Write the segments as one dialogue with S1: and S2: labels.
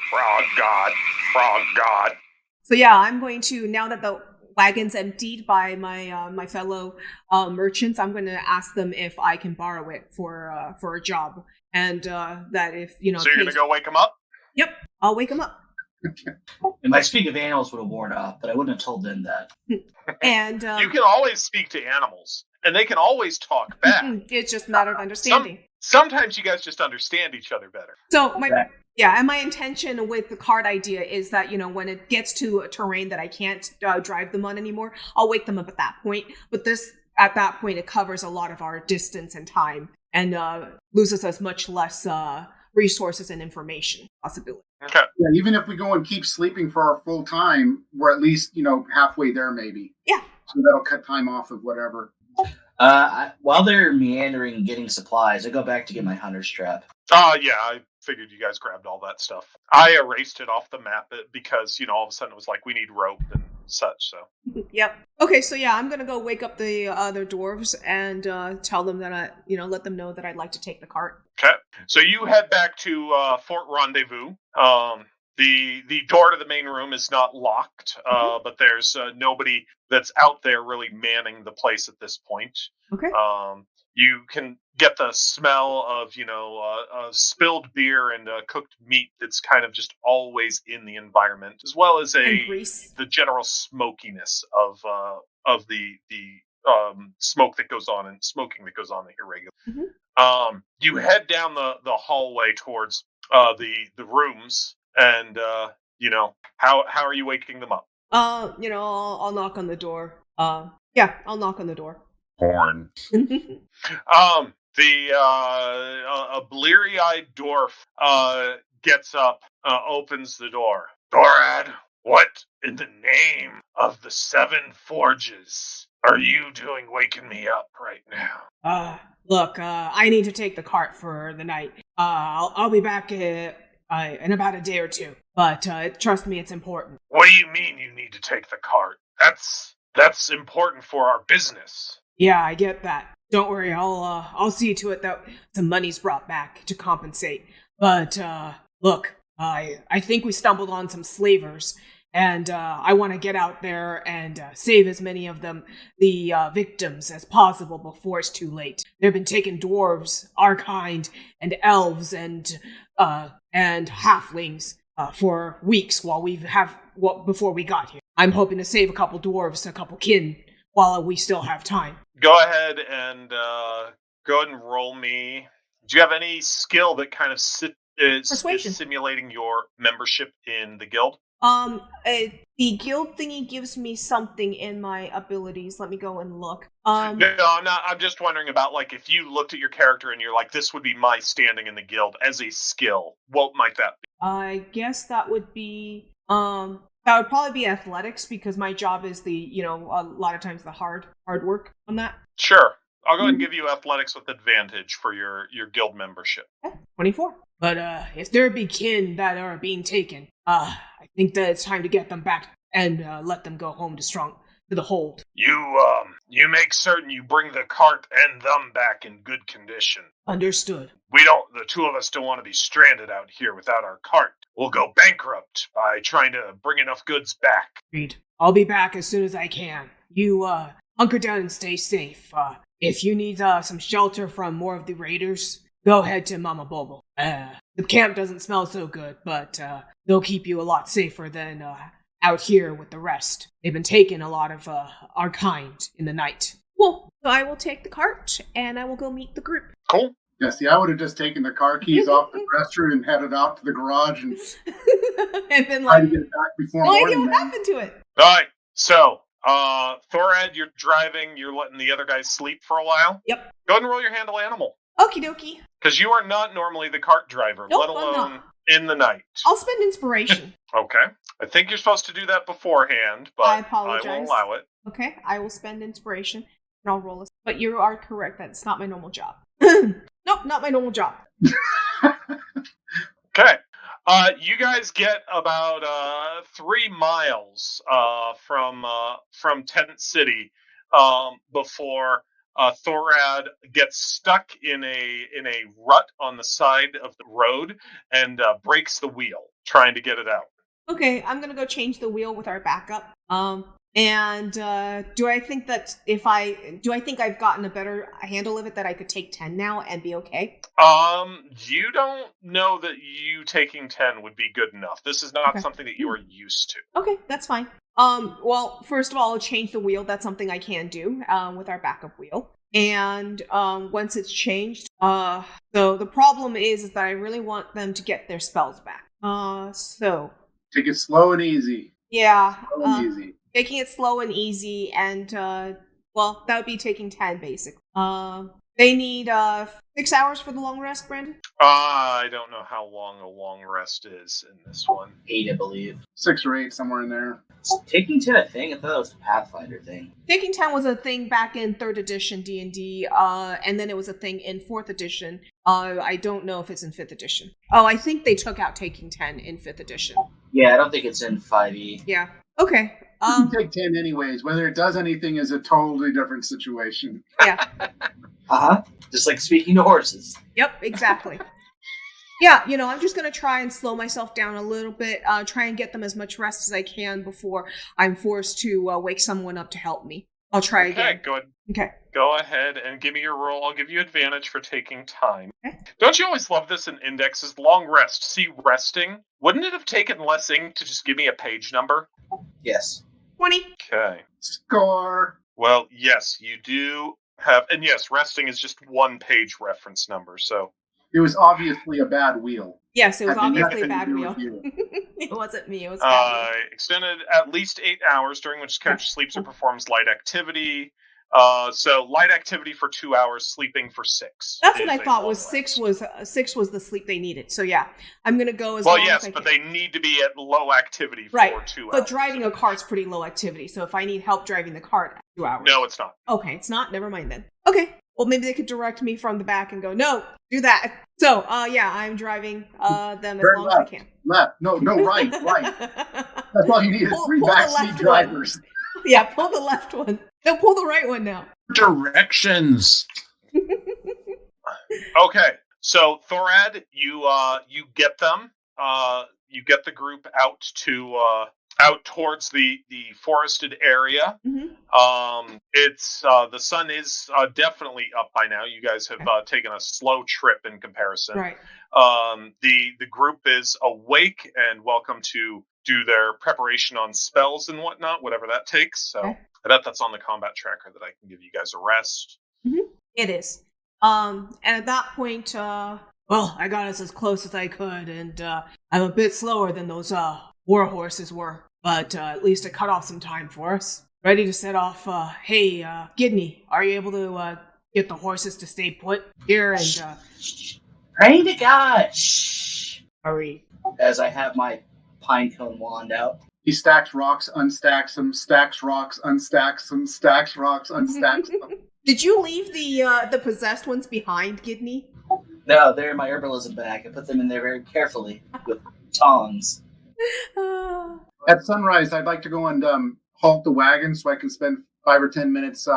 S1: Frog God, frog God.
S2: So yeah, I'm going to, now that the wagon's emptied by my fellow merchants, I'm going to ask them if I can borrow it for a job, and that if
S1: So you're gonna go wake him up?
S2: Yep, I'll wake him up.
S3: And my speak of animals would have worn off, but I wouldn't have told them that.
S2: And
S1: you can always speak to animals, and they can always talk back.
S2: It's just a matter of understanding.
S1: Sometimes you guys just understand each other better.
S2: So and my intention with the cart idea is that, when it gets to a terrain that I can't drive them on anymore, I'll wake them up at that point. But at that point, it covers a lot of our distance and time, and loses us much less resources and information possibility.
S1: Okay.
S4: Yeah, even if we go and keep sleeping for our full time, we're at least, halfway there maybe.
S2: Yeah.
S4: So that'll cut time off of whatever.
S3: While they're meandering and getting supplies, I go back to get my hunter's trap.
S1: Yeah, I figured you guys grabbed all that stuff. I erased it off the map because, all of a sudden it was like, we need rope and such, so.
S2: Yep. Okay, so yeah, I'm going to go wake up the other dwarves and tell them that let them know that I'd like to take the cart.
S1: Okay. So you head back to Fort Rendezvous. The door to the main room is not locked, but there's nobody that's out there really manning the place at this point.
S2: Okay.
S1: You can get the smell of, spilled beer and cooked meat that's kind of just always in the environment, as well as the general smokiness of the smoke that goes on and smoking that goes on here regularly.
S2: Mm-hmm.
S1: You head down the hallway towards the rooms, and how are you waking them up?
S2: I'll knock on the door. I'll knock on the door.
S1: Horn. A bleary-eyed dwarf gets up, opens the door. Thorad, what in the name of the Seven Forges are you doing waking me up right now?
S2: Look, I need to take the cart for the night. I'll be back in about a day or two, but trust me, it's important.
S1: What do you mean you need to take the cart? That's important for our business.
S2: Yeah, I get that. Don't worry, I'll see to it that some money's brought back to compensate. But look, I think we stumbled on some slavers, and I want to get out there and save as many of the victims as possible before it's too late. They've been taking dwarves, our kind, and elves, and halflings for weeks before we got here. I'm hoping to save a couple dwarves, a couple kin, while we still have time.
S1: Go ahead and roll me. Do you have any skill that kind of is simulating your membership in the guild?
S2: The guild thingy gives me something in my abilities. Let me go and look.
S1: No, I'm not. I'm just wondering about, like, if you looked at your character and you're like, this would be my standing in the guild as a skill. What might that be?
S2: I guess that would be that would probably be athletics, because my job is a lot of times the hard work on that.
S1: Sure. I'll go ahead and give you athletics with advantage for your guild membership.
S2: Okay, 24. But if there be kin that are being taken, I think that it's time to get them back and let them go home to the hold.
S1: You make certain you bring the cart and them back in good condition.
S2: Understood.
S1: The two of us don't want to be stranded out here without our cart. We'll go bankrupt by trying to bring enough goods back.
S2: Agreed. I'll be back as soon as I can. You hunker down and stay safe. If you need some shelter from more of the raiders, go ahead to Mama Bobo. The camp doesn't smell so good, but they'll keep you a lot safer than out here with the rest. They've been taking a lot of our kind in the night. Well, so I will take the cart, and I will go meet the group.
S1: Cool.
S4: Yeah, see, I would have just taken the car keys off the dresser and headed out to the garage and
S2: then
S4: try to get it back before morning.
S2: I know what happened to it.
S1: All right, so Thorad, you're driving. You're letting the other guys sleep for a while.
S2: Yep.
S1: Go ahead and roll your handle animal.
S2: Okie dokie.
S1: Because you are not normally the cart driver,
S2: nope,
S1: let alone in the night.
S2: I'll spend inspiration.
S1: Okay. I think you're supposed to do that beforehand, but
S2: I apologize.
S1: I will allow it.
S2: Okay, I will spend inspiration, and I'll roll this. But you are correct, that's not my normal job. Nope, not my normal job.
S1: Okay. You guys get about 3 miles from Tent City before Thorad gets stuck in a rut on the side of the road and breaks the wheel. trying to get it out.
S5: Okay, I'm gonna go change the wheel with our backup. And do I think I've gotten a better handle of it that I could take 10 now and be okay?
S1: You don't know that you taking 10 would be good enough. This is not something that you are used to.
S5: Okay, that's fine. Well, first of all, I'll change the wheel. That's something I can do with our backup wheel. And once it's changed, so the problem is that I really want them to get their spells back. So
S4: take it slow and easy.
S5: Yeah.
S4: Slow and easy.
S5: Taking it slow and easy, and well, that would be taking 10 basically. They need 6 hours for the long rest, Brandon?
S1: I don't know how long a long rest is in this one.
S3: 8, I believe.
S4: 6 or 8, somewhere in there.
S3: Is taking 10 a thing? I thought it was a Pathfinder thing.
S5: Taking 10 was a thing back in 3rd edition D&D, and then it was a thing in 4th edition. I don't know if it's in 5th edition. Oh, I think they took out taking 10 in 5th edition.
S3: Yeah, I don't think it's in 5e.
S5: Yeah. Okay.
S4: You can take 10 anyways. Whether it does anything is a totally different situation.
S5: Yeah.
S3: Just like speaking to horses.
S5: Yep, exactly. Yeah, I'm just going to try and slow myself down a little bit, try and get them as much rest as I can before I'm forced to wake someone up to help me. I'll try again.
S1: Okay. Go ahead and give me your roll. I'll give you advantage for taking time.
S5: Okay.
S1: Don't you always love this in indexes? Long rest. See, resting. Wouldn't it have taken less ink to just give me a page number?
S3: Yes.
S5: 20.
S1: Okay.
S4: Score.
S1: Well, yes, you do have... And yes, resting is just 1 page reference number, so...
S4: It was obviously a bad wheel.
S5: Yes, it was obviously a bad wheel. It wasn't me. It was bad wheel.
S1: Extended at least 8 hours, during which the character sleeps or performs light activity. So light activity for 2 hours, sleeping for 6.
S5: That's what I thought was 6 was the sleep they needed. So yeah, I'm gonna go as long as I can.
S1: Well, yes, but they need to be at low activity for 2 hours.
S5: But driving a cart's pretty low activity. So if I need help driving the cart, 2 hours.
S1: No, it's not.
S5: Okay, it's not. Never mind then. Okay. Well, maybe they could direct me from the back and go, no, do that. So, yeah, I'm driving them as long as I can.
S4: Left. No, right. That's all you need is 3 backseat drivers.
S5: Yeah, pull the left one. No, pull the right one now.
S6: Directions.
S1: Okay, so Thorad, you get them. You get the group out towards the forested area.
S5: Mm-hmm.
S1: It's the sun is definitely up by now. You guys have taken a slow trip in comparison.
S5: Right.
S1: The group is awake and welcome to do their preparation on spells and whatnot, whatever that takes. So I bet that's on the combat tracker that I can give you guys a rest.
S5: Mm-hmm. It is. And at that point, well, I got us as close as I could, and I'm a bit slower than those war horses were, but at least it cut off some time for us. Ready to set off. Hey, Gidney, are you able to get the horses to stay put here and
S3: Pray to God. Shh.
S5: Hurry.
S3: As I have my pinecone wand out.
S4: He stacks rocks, unstacks them, stacks rocks, unstacks them, stacks rocks, unstacks them.
S5: Did you leave the possessed ones behind, Gidney?
S3: No, they're in my herbalism bag. I put them in there very carefully with tongs.
S4: At sunrise, I'd like to go and halt the wagon so I can spend 5 or 10 minutes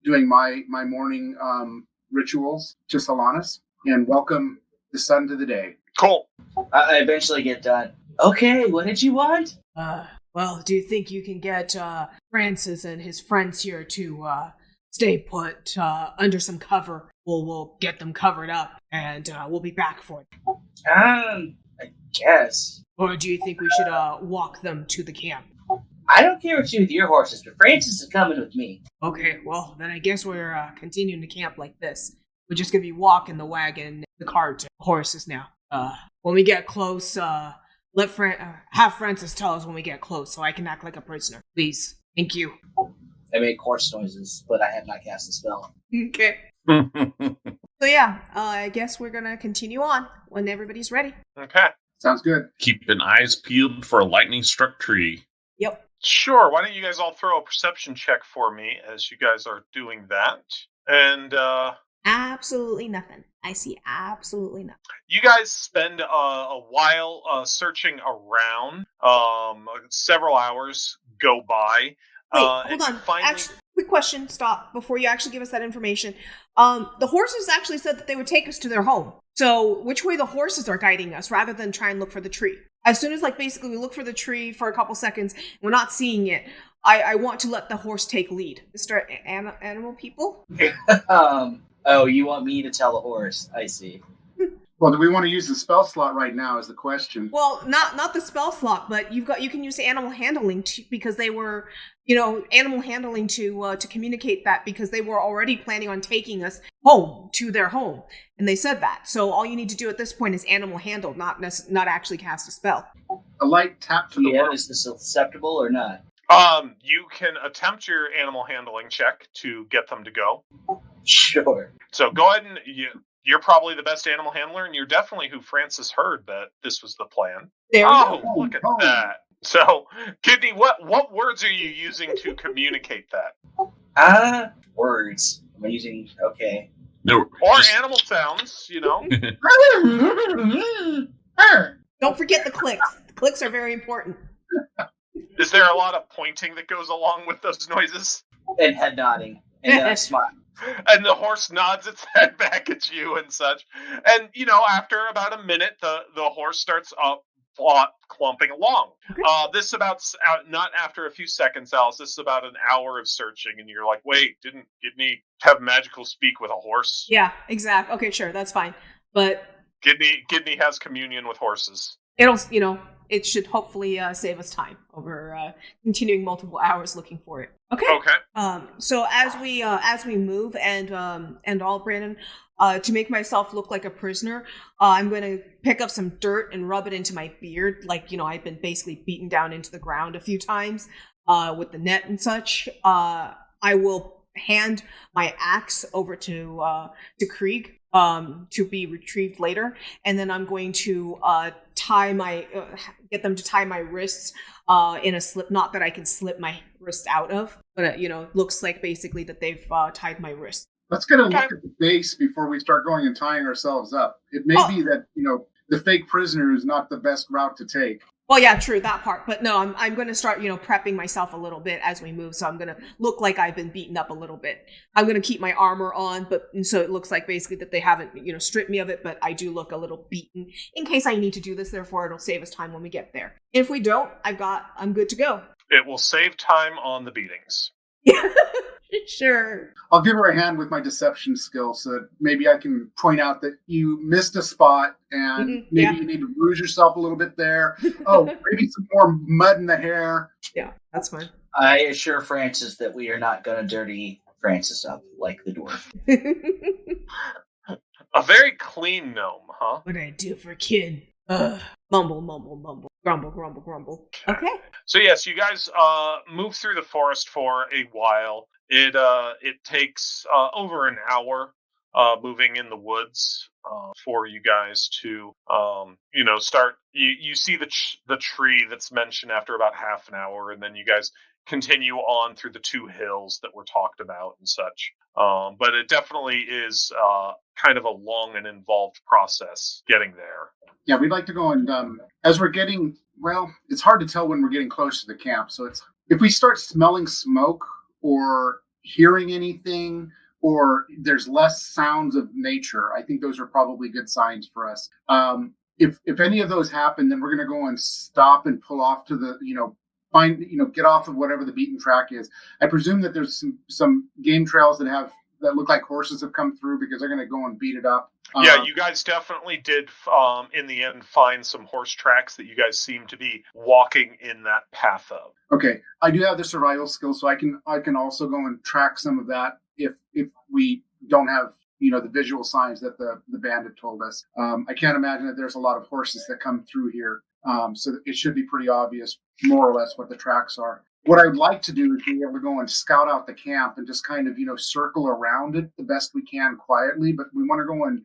S4: doing my morning rituals to Solanas and welcome the sun to the day.
S1: Cool.
S3: I eventually get done. Okay, what did you want?
S2: Well, do you think you can get Francis and his friends here to stay put under some cover? We'll get them covered up, and we'll be back for them.
S3: I guess.
S2: Or do you think we should walk them to the camp?
S3: I don't care what you do with your horses, but Francis is coming with me.
S2: Okay, well, then I guess we're continuing to camp like this. We're just gonna be walking the wagon, the cart, and horses now. When we get close, have Francis tell us when we get close, so I can act like a prisoner. Please. Thank you.
S3: I make horse noises, but I have not cast a spell.
S5: Okay. So yeah, I guess we're gonna continue on when everybody's ready.
S1: Okay.
S4: Sounds good.
S6: Keeping eyes peeled for a lightning-struck tree.
S5: Yep.
S1: Sure. Why don't you guys all throw a perception check for me as you guys are doing that? And
S5: Absolutely nothing. I see absolutely nothing.
S1: you guys spend a while searching around. Several hours go by.
S5: Wait, hold on. Actually, quick question. Stop before you actually give us that information. The horses actually said that they would take us to their home. So which way the horses are guiding us rather than try and look for the tree? as soon as like basically we look for the tree for a couple seconds, we're not seeing it. I want to let the horse take lead. Mr. Animal people?
S3: Oh, you want me to tell the horse? I see.
S4: Well, do we want to use the spell slot right now is the question.
S5: Well, not the spell slot, but you can use animal handling because they were, animal handling to communicate that because they were already planning on taking us home to their home, and they said that. So all you need to do at this point is animal handle, not actually cast a spell.
S4: A light tap to the
S3: Yeah,
S4: world.
S3: is this acceptable or not?
S1: You can attempt your animal handling check to get them to go.
S3: Sure.
S1: So go ahead and you're probably the best animal handler, and you're definitely who Francis heard that this was the plan.
S5: There
S1: Oh, look at that. So, Gidney, what words are you using to communicate that?
S3: Words. I'm using, okay.
S6: No,
S1: Or
S6: just-
S1: animal sounds,
S5: Don't forget the clicks. The clicks are very important.
S1: Is there a lot of pointing that goes along with those noises?
S3: And head nodding. And then I smile.
S1: And the horse nods its head back at you and such. And, after about a minute, the horse starts clumping along.
S5: Okay.
S1: This about, not after a few seconds, Alice, this is about an hour of searching. And you're like, wait, didn't Gidney have magical speak with a horse?
S5: Yeah, exactly. Okay, sure, that's fine. But
S1: Gidney has communion with horses.
S5: it should hopefully save us time over continuing multiple hours looking for it. Okay.
S1: Okay.
S5: So as we move and all, Brandon, to make myself look like a prisoner, I'm going to pick up some dirt and rub it into my beard. Like, I've been basically beaten down into the ground a few times with the net and such. I will hand my axe over to Krieg to be retrieved later, and then I'm going to get them to tie my wrists in a slip knot that I can slip my wrist out of. But looks like basically that they've tied my wrist.
S4: Let's get a look at the base before we start going and tying ourselves up. It may be that, the fake prisoner is not the best route to take.
S5: Well, yeah, true, that part. But no, I'm going to start, prepping myself a little bit as we move. So I'm going to look like I've been beaten up a little bit. I'm going to keep my armor on, so it looks like basically that they haven't, stripped me of it, but I do look a little beaten in case I need to do this. Therefore, it'll save us time when we get there. If we don't, I'm good to go.
S1: It will save time on the beatings.
S5: Sure.
S4: I'll give her a hand with my deception skill so that maybe I can point out that you missed a spot and maybe you need to bruise yourself a little bit there. Oh, maybe some more mud in the hair.
S5: Yeah, that's fine.
S3: I assure Francis that we are not going to dirty Francis up like the dwarf.
S1: A very clean gnome, huh?
S5: What I do for kin? Mumble, mumble, mumble. Grumble, grumble, grumble. Okay.
S1: So yes, you guys move through the forest for a while. It takes over an hour moving in the woods for you guys to start. You see the tree that's mentioned after about half an hour, and then you guys continue on through the two hills that were talked about and such. But it definitely is kind of a long and involved process getting there.
S4: Yeah, we'd like to go and as we're getting, it's hard to tell when we're getting close to the camp. So if we start smelling smoke or hearing anything, or there's less sounds of nature, I think those are probably good signs for us. If any of those happen, then we're going to go and stop and pull off to the, get off of whatever the beaten track is. I presume that there's some game trails that look like horses have come through because they're going to go and beat it up.
S1: Yeah, you guys definitely did, in the end, find some horse tracks that you guys seem to be walking in that path of.
S4: Okay, I do have the survival skill, so I can also go and track some of that if we don't have the visual signs that the bandit told us. I can't imagine that there's a lot of horses that come through here, so it should be pretty obvious, more or less, what the tracks are. What I would like to do is be able to go and scout out the camp and just kind of, circle around it the best we can quietly. But we want to go and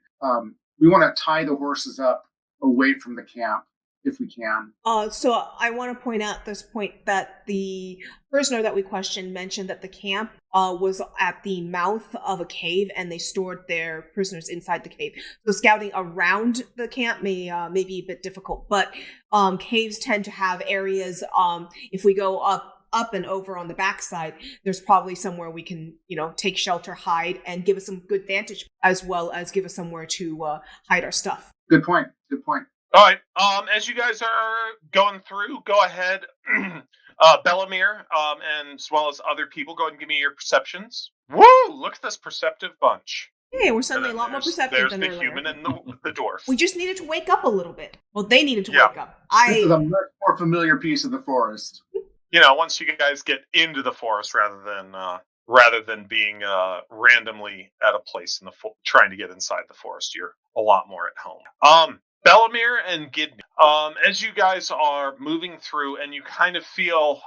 S4: we want to tie the horses up away from the camp if we can.
S5: So I want to point out at this point that the prisoner that we questioned mentioned that the camp was at the mouth of a cave and they stored their prisoners inside the cave. So scouting around the camp may be a bit difficult, but caves tend to have areas. If we go up and over on the backside, there's probably somewhere we can, take shelter, hide, and give us some good vantage, as well as give us somewhere to hide our stuff.
S4: Good point.
S1: All right. As you guys are going through, go ahead, Bellamere, and as well as other people, go ahead and give me your perceptions. Woo! Look at this perceptive bunch.
S5: Hey, we're
S1: And
S5: suddenly
S1: then
S5: a lot more
S1: there's
S5: perceptive than
S1: the
S5: earlier.
S1: human and the dwarf.
S5: We just needed to wake up a little bit. Well, they needed to
S1: Yeah.
S5: wake up.
S4: This is a much more familiar piece of the forest.
S1: Once you guys get into the forest, rather than being randomly at a place in the trying to get inside the forest, you're a lot more at home. Bellamere and Gidney, as you guys are moving through, and you kind of feel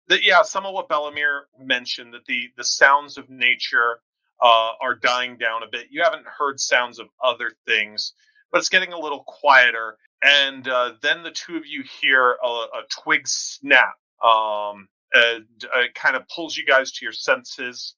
S1: that some of what Bellamere mentioned, that the sounds of nature are dying down a bit. You haven't heard sounds of other things, but it's getting a little quieter. And then the two of you hear a twig snap. And it kind of pulls you guys to your senses.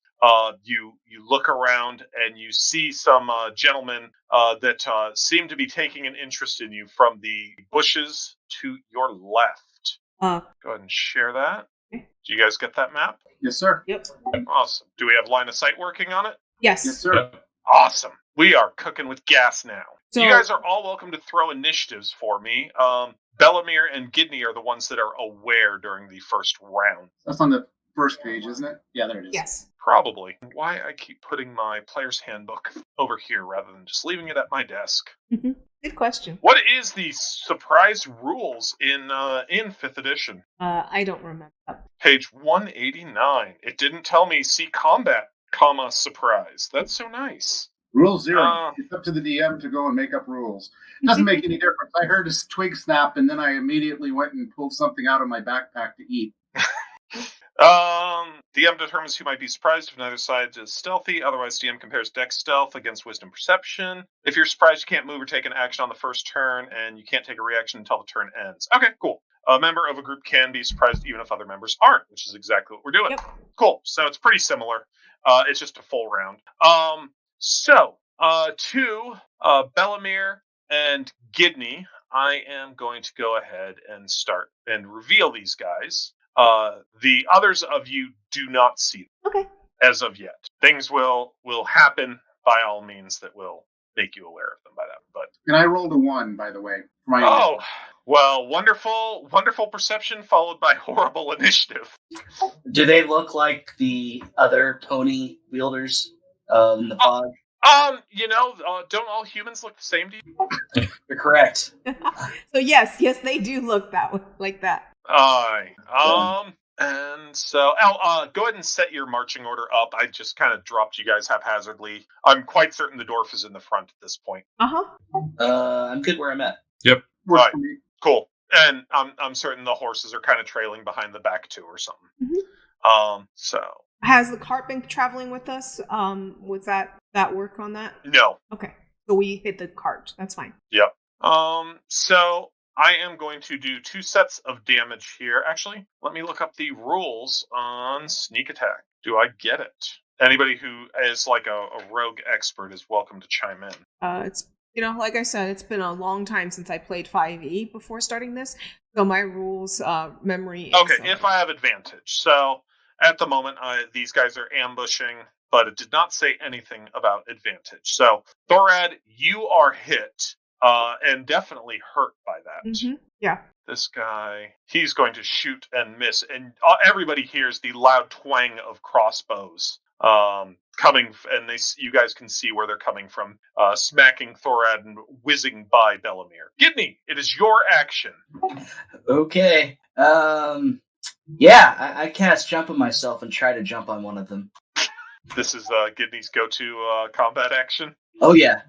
S1: You look around and you see some gentlemen that seem to be taking an interest in you from the bushes to your left. Go ahead and share that.
S5: Okay.
S1: Do you guys get that map?
S4: Yes, sir.
S5: Yep.
S1: Awesome. Do we have line of sight working on it?
S5: Yes.
S4: Yes, sir.
S6: Yep.
S1: Awesome. We are cooking with gas now.
S5: So,
S1: you guys are all welcome to throw initiatives for me. Bellamere and Gidney are the ones that are aware during the first round.
S4: That's on the first page, isn't it? Yeah, there it is.
S5: yes.
S1: Probably. Why I keep putting my player's handbook over here rather than just leaving it at my desk.
S5: Good question.
S1: What is the surprise rules in 5th edition?
S5: I don't remember.
S1: Page 189. It didn't tell me see combat, surprise. That's so nice.
S4: Rule 0. It's up to the DM to go and make up rules. Doesn't make any difference. I heard a twig snap, and then I immediately went and pulled something out of my backpack to eat.
S1: DM determines who might be surprised if neither side is stealthy. Otherwise, DM compares dex stealth against wisdom perception. If you're surprised, you can't move or take an action on the first turn, and you can't take a reaction until the turn ends. Okay, cool. A member of a group can be surprised even if other members aren't, which is exactly what we're doing.
S5: Yep.
S1: Cool. So it's pretty similar. It's just a full round. To Bellamere and Gidney, I am going to go ahead and start and reveal these guys. The others of you do not see them.
S5: Okay.
S1: As of yet. Things will happen by all means that will make you aware of them by that. But
S4: And I rolled a 1, by the way.
S1: Well, wonderful perception followed by horrible initiative.
S3: Do they look like the other pony wielders in the fog?
S1: Don't all humans look the same to you?
S3: You're correct.
S5: So yes, they do look that way, like that.
S1: And so, go ahead and set your marching order up. I just kind of dropped you guys haphazardly. I'm quite certain the dwarf is in the front at this point.
S3: I'm good where I'm at.
S6: Yep.
S1: Right. Cool. And I'm certain the horses are kind of trailing behind the back too, or something. So
S5: has the cart been traveling with us? Was that work on that?
S1: No.
S5: Okay. So we hit the cart. That's fine.
S1: Yep. So I am going to do 2 sets of damage here. Actually, let me look up the rules on sneak attack. Do I get it? Anybody who is like a rogue expert is welcome to chime in.
S5: It's like I said, it's been a long time since I played 5e before starting this, so my rules memory is...
S1: Okay, if I have advantage. So, at the moment, these guys are ambushing, but it did not say anything about advantage. So, Thorad, you are hit, and definitely hurt by that.
S5: Yeah.
S1: This guy, he's going to shoot and miss, and everybody hears the loud twang of crossbows. Coming, and you guys can see where they're coming from, smacking Thorad and whizzing by Bellamere. Gidney, it is your action.
S3: Okay. I cast jump on myself and try to jump on one of them.
S1: This is Gidney's go-to combat action.
S3: Oh yeah.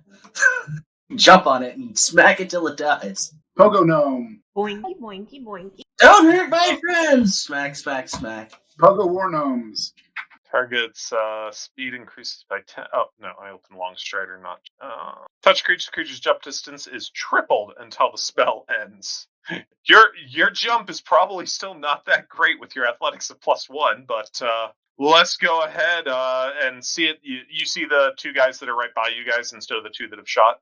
S3: Jump on it and smack it till it dies.
S4: Pogo gnome.
S5: Boinky, boinky, boinky.
S3: Don't hurt my friends! Smack, smack, smack.
S4: Pogo war gnomes.
S1: Target's speed increases by 10. Oh, no, I opened long strider, not... touch creature's jump distance is tripled until the spell ends. Your jump is probably still not that great with your athletics of +1, but let's go ahead and see it. You see the 2 guys that are right by you guys instead of the 2 that have shot?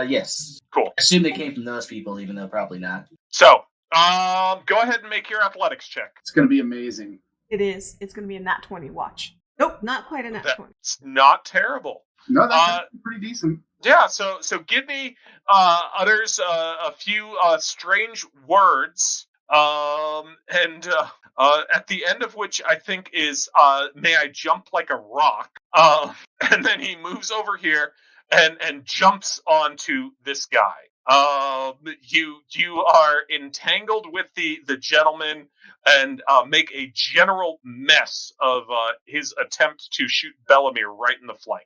S3: Yes.
S1: Cool.
S3: I assume they came from those people, even though probably not.
S1: So, go ahead and make your athletics check.
S4: It's going to be amazing.
S5: It is. It's going to be a nat 20, watch. Nope, not quite a nat 20.
S1: It's not terrible.
S4: No, that's pretty decent.
S1: Yeah, so Gidney utters a few strange words, and at the end of which I think is "May I jump like a rock?" And then he moves over here and jumps onto this guy. You are entangled with the gentleman and make a general mess of his attempt to shoot Bellamere right in the flank.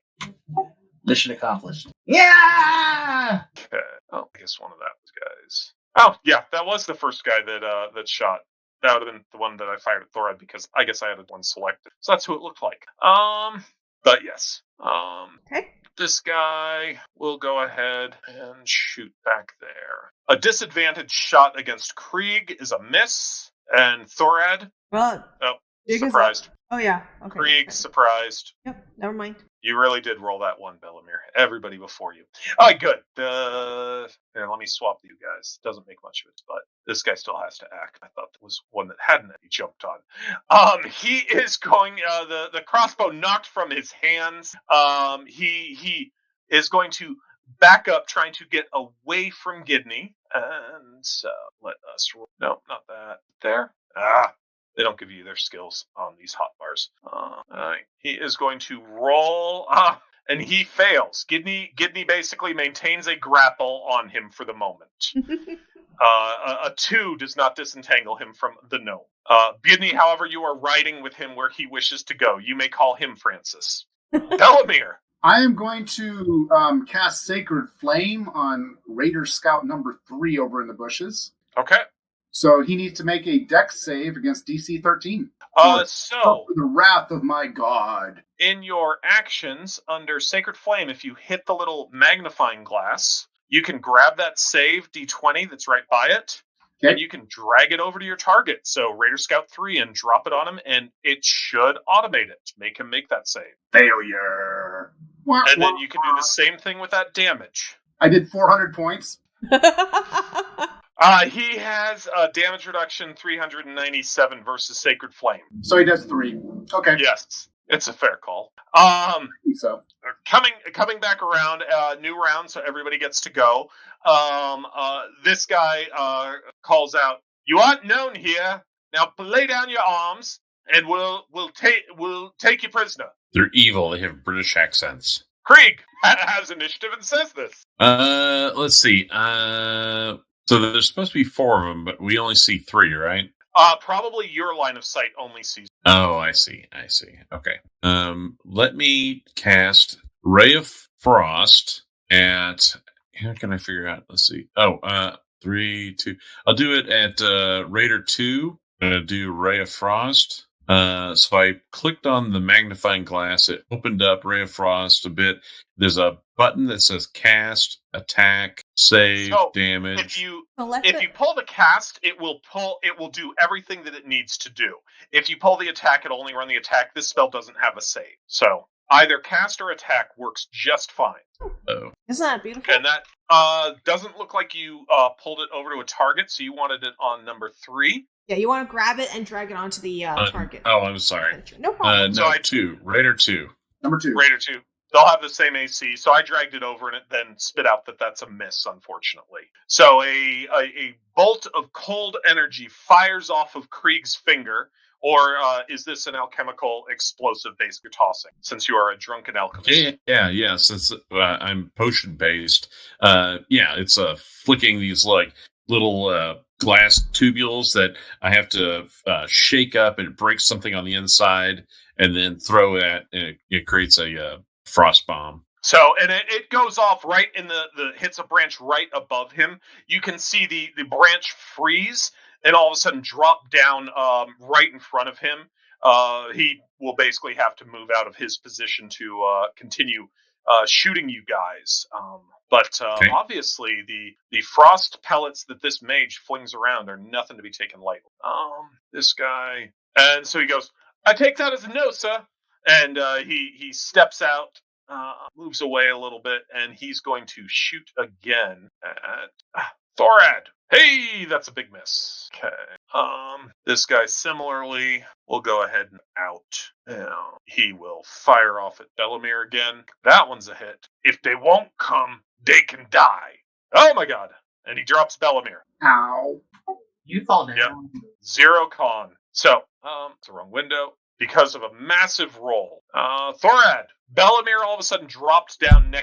S3: Mission accomplished. Yeah!
S1: Okay. Oh, I guess one of those guys. Oh, yeah, that was the first guy that shot. That would have been the one that I fired at Thorad because I guess I had one selected. So that's who it looked like. But yes.
S5: Okay.
S1: This guy will go ahead and shoot back there. A disadvantaged shot against Krieg is a miss, and Thorad.
S5: Well,
S1: oh, surprised.
S5: Oh yeah. Okay.
S1: Krieg surprised.
S5: Yep. Never mind.
S1: You really did roll that one, Bellamere. Everybody before you. All right, good. Here, let me swap you guys. Doesn't make much of it, but this guy still has to act. I thought there was one that hadn't. He jumped on. He is going. The crossbow knocked from his hands. He is going to back up, trying to get away from Gidney, and let us roll. No, not that. There. They don't give you their skills on these hot bars. He is going to roll, and he fails. Gidney basically maintains a grapple on him for the moment. A 2 does not disentangle him from the gnome. Gidney, however, you are riding with him where he wishes to go. You may call him Francis. Bellamere.
S4: I am going to cast Sacred Flame on Raider Scout number 3 over in the bushes.
S1: Okay.
S4: So he needs to make a dex save against DC 13.
S1: So
S4: the wrath of my god.
S1: In your actions under Sacred Flame, if you hit the little magnifying glass, you can grab that save D20 that's right by it, and you can drag it over to your target. So Raider Scout 3 and drop it on him, and it should automate it. Make him make that save.
S4: Failure.
S1: And then you can do the same thing with that damage.
S4: I did 400 points.
S1: He has a damage reduction 397 versus Sacred Flame.
S4: So he does 3. Okay.
S1: Yes, it's a fair call.
S4: I think so.
S1: Coming back around, new round, so everybody gets to go. This guy calls out, "You aren't known here. Now lay down your arms, and we'll take you prisoner."
S6: They're evil. They have British accents.
S1: Krieg has initiative and says this.
S6: Let's see. So there's supposed to be 4 of them, but we only see 3, right?
S1: Probably your line of sight only sees.
S6: Oh, I see. Okay. Let me cast Ray of Frost at. How can I figure out? Let's see. 3, 2. I'll do it at Raider 2. I'm gonna do Ray of Frost. So I clicked on the magnifying glass. It opened up Ray of Frost a bit. There's a button that says cast, attack, save, damage.
S1: If you pull the cast, it will do everything that it needs to do. If you pull the attack, it'll only run the attack. This spell doesn't have a save. So either cast or attack works just fine.
S6: Oh.
S5: Isn't that beautiful?
S1: And that doesn't look like you pulled it over to a target, so you wanted it on number 3.
S5: Yeah, you want to grab it and drag it onto the target.
S6: Oh, I'm sorry.
S5: No problem.
S6: No, 2. Raider 2.
S4: Number 2.
S1: Raider 2. They'll have the same AC, so I dragged it over and it then spit out that that's a miss, unfortunately. So a bolt of cold energy fires off of Krieg's finger, or is this an alchemical explosive base you're tossing, since you are a drunken alchemist?
S6: Yeah. Since I'm potion based, it's flicking these like little glass tubules that I have to shake up, and it breaks something on the inside, and then throw at, and it creates a frost bomb.
S1: So, and it goes off right in the hits a branch right above him. You can see the branch freeze and all of a sudden drop down right in front of him. He will basically have to move out of his position to continue shooting you guys. But obviously, the frost pellets that this mage flings around are nothing to be taken lightly. This guy, and so he goes, "I take that as a no, sir." And he steps out, moves away a little bit, and he's going to shoot again at Thorad. Hey, that's a big miss. Okay. This guy similarly will go ahead and out. Now, he will fire off at Belamir again. That one's a hit. If they won't come, they can die. Oh my god. And he drops Belamir.
S4: Ow.
S3: You fall down.
S1: Yep. 0 con. So, it's the wrong window. Because of a massive roll. Thorad, Belamir all of a sudden dropped down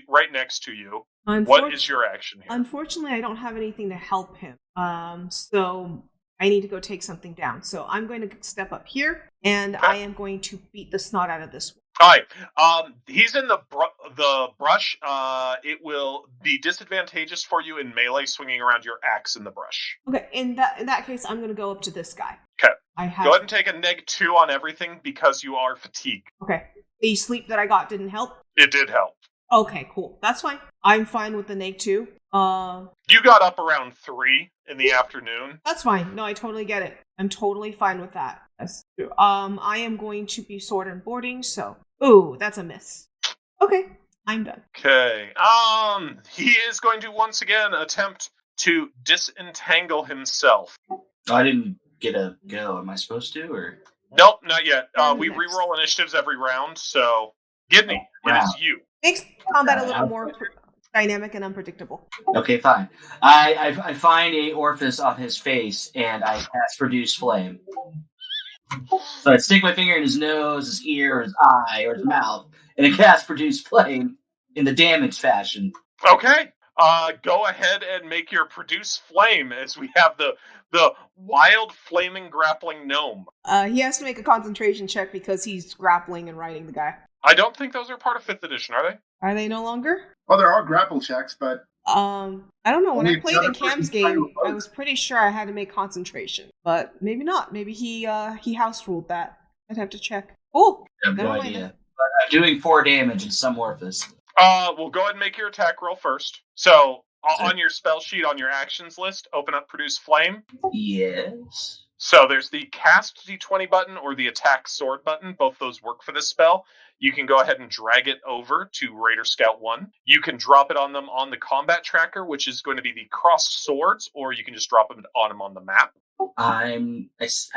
S1: right next to you. What is your action here?
S5: Unfortunately, I don't have anything to help him. So I need to go take something down. So I'm going to step up here, and I am going to beat the snot out of this one.
S1: All right. He's in the brush. It will be disadvantageous for you in melee swinging around your axe in the brush.
S5: Okay, in that case, I'm going to go up to this guy.
S1: Okay. Go ahead and take a -2 on everything because you are fatigued.
S5: Okay. The sleep that I got didn't help?
S1: It did help.
S5: Okay, cool. That's fine. I'm fine with the -2.
S1: You got up around 3 in the afternoon.
S5: That's fine. No, I totally get it. I'm totally fine with that. That's true. I am going to be sword and boarding, so... Ooh, that's a miss. Okay, I'm done.
S1: Okay. He is going to once again attempt to disentangle himself.
S3: I didn't get a go. Am I supposed to, or?
S1: Nope, not yet. We re-roll initiatives every round, so... Gidney, it is you.
S5: Makes combat a little more dynamic and unpredictable.
S3: Okay, fine. I find a orifice on his face, and I cast Produce Flame. So I stick my finger in his nose, his ear, his eye, or his mouth, and I cast Produce Flame in the damage fashion.
S1: Okay. Go ahead and make your Produce Flame as we have the wild flaming grappling gnome.
S5: He has to make a concentration check because he's grappling and riding the guy.
S1: I don't think those are part of 5th edition, are they?
S5: Are they no longer?
S4: Well, there are grapple checks, but
S5: I don't know. When I played in
S4: Only
S5: Cam's game, I was pretty sure I had to make concentration, but maybe not. Maybe he house ruled that. I'd have to check. Oh,
S3: I have no idea. But I'm doing 4 damage in some orifice.
S1: We'll go ahead and make your attack roll first. So, on your spell sheet, on your actions list, open up Produce Flame.
S3: Yes.
S1: So there's the cast d20 button or the attack sword button. Both those work for this spell. You can go ahead and drag it over to Raider Scout 1. You can drop it on them on the combat tracker, which is going to be the crossed swords, or you can just drop it on them on the map.
S3: I'm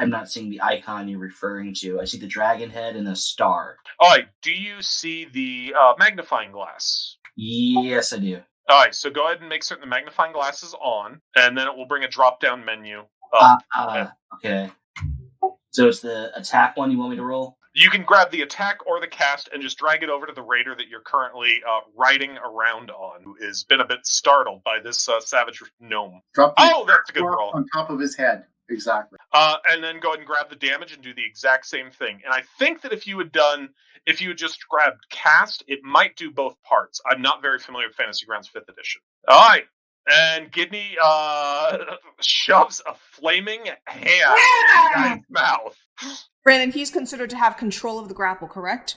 S3: not seeing the icon you're referring to. I see the dragon head and a star.
S1: All right. Do you see the magnifying glass?
S3: Yes, I do.
S1: All right. So go ahead and make certain the magnifying glass is on, and then it will bring a drop-down menu up.
S3: Okay. So it's the attack one you want me to roll?
S1: You can grab the attack or the cast and just drag it over to the raider that you're currently riding around on, who has been a bit startled by this savage gnome. That's a good roll.
S4: On top of his head. Exactly.
S1: And then go ahead and grab the damage and do the exact same thing. And I think that if you had just grabbed cast, it might do both parts. I'm not very familiar with Fantasy Grounds 5th edition. All right. And Gidney shoves a flaming hand in the guy's mouth.
S5: Brandon, he's considered to have control of the grapple, correct?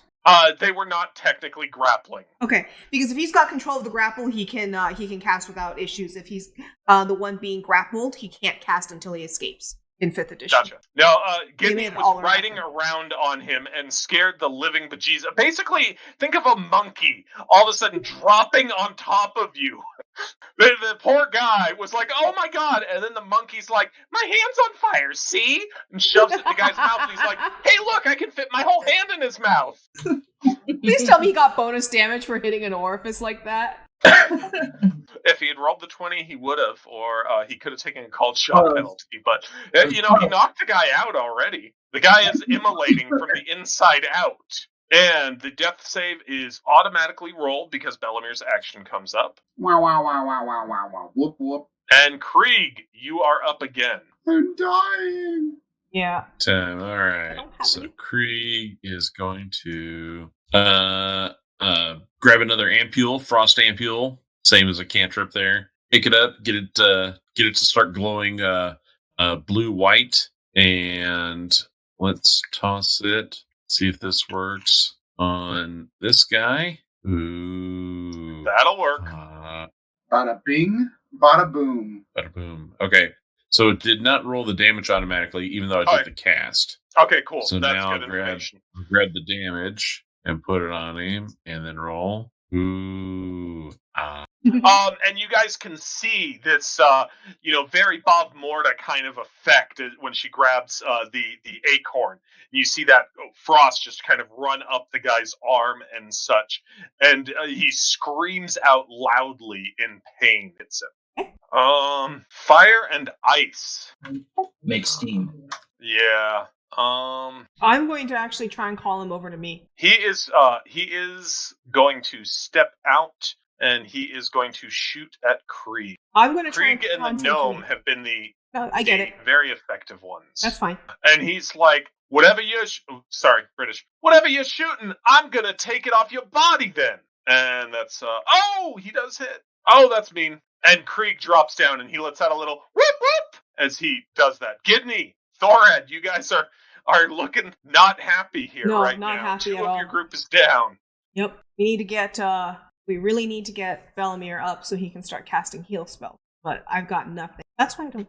S1: They were not technically grappling.
S5: Okay, because if he's got control of the grapple, he can cast without issues. If he's the one being grappled, he can't cast until he escapes in 5th edition.
S1: Gotcha. Now, Gidney was riding around on him and scared the living bejesus. Basically, think of a monkey all of a sudden dropping on top of you. The poor guy was like, oh my god, and then the monkey's like, my hand's on fire, see? And shoves it in the guy's mouth, and he's like, hey look, I can fit my whole hand in his mouth.
S5: Please tell me he got bonus damage for hitting an orifice like that.
S1: If he had rolled the 20, he would have, or he could have taken a called shot penalty, but, he knocked the guy out already. The guy is immolating from the inside out. And the death save is automatically rolled because Belamir's action comes up.
S4: Wow, wow, wow, wow, wow, wow, wow. Whoop, whoop.
S1: And Krieg, you are up again.
S4: I'm dying.
S5: Yeah.
S6: All right. So Krieg is going to grab another ampule, frost ampule, same as a cantrip there. Pick it up, get it to start glowing blue-white, and let's toss it. See if this works on this guy. Ooh.
S1: That'll work.
S4: Bada bing, bada boom.
S6: Bada boom. Okay. So it did not roll the damage automatically, even though I did the cast.
S1: Okay, cool.
S6: So
S1: that's
S6: now
S1: good information.
S6: grab the damage and put it on him, and then roll. Ooh.
S1: And you guys can see this, very Bob Morta kind of effect when she grabs the acorn. You see that frost just kind of run up the guy's arm and such, and he screams out loudly in pain. It's fire and ice.
S3: Make steam.
S1: Yeah.
S5: I'm going to actually try and call him over to me.
S1: He is going to step out, and he is going to shoot at Krieg.
S5: I'm going to try
S1: Krieg and the gnome have been the very effective ones.
S5: That's fine.
S1: And he's like, whatever you're shooting, I'm going to take it off your body then. And that's, he does hit. Oh, that's mean. And Krieg drops down, and he lets out a little whoop whoop as he does that. Gidney, Thorad, you guys are looking not happy here right now.
S5: No, not happy
S1: Two
S5: at
S1: of
S5: all.
S1: your group is down.
S5: Yep. We really need to get Belamir up so he can start casting heal spells. But I've got nothing. That's why I don't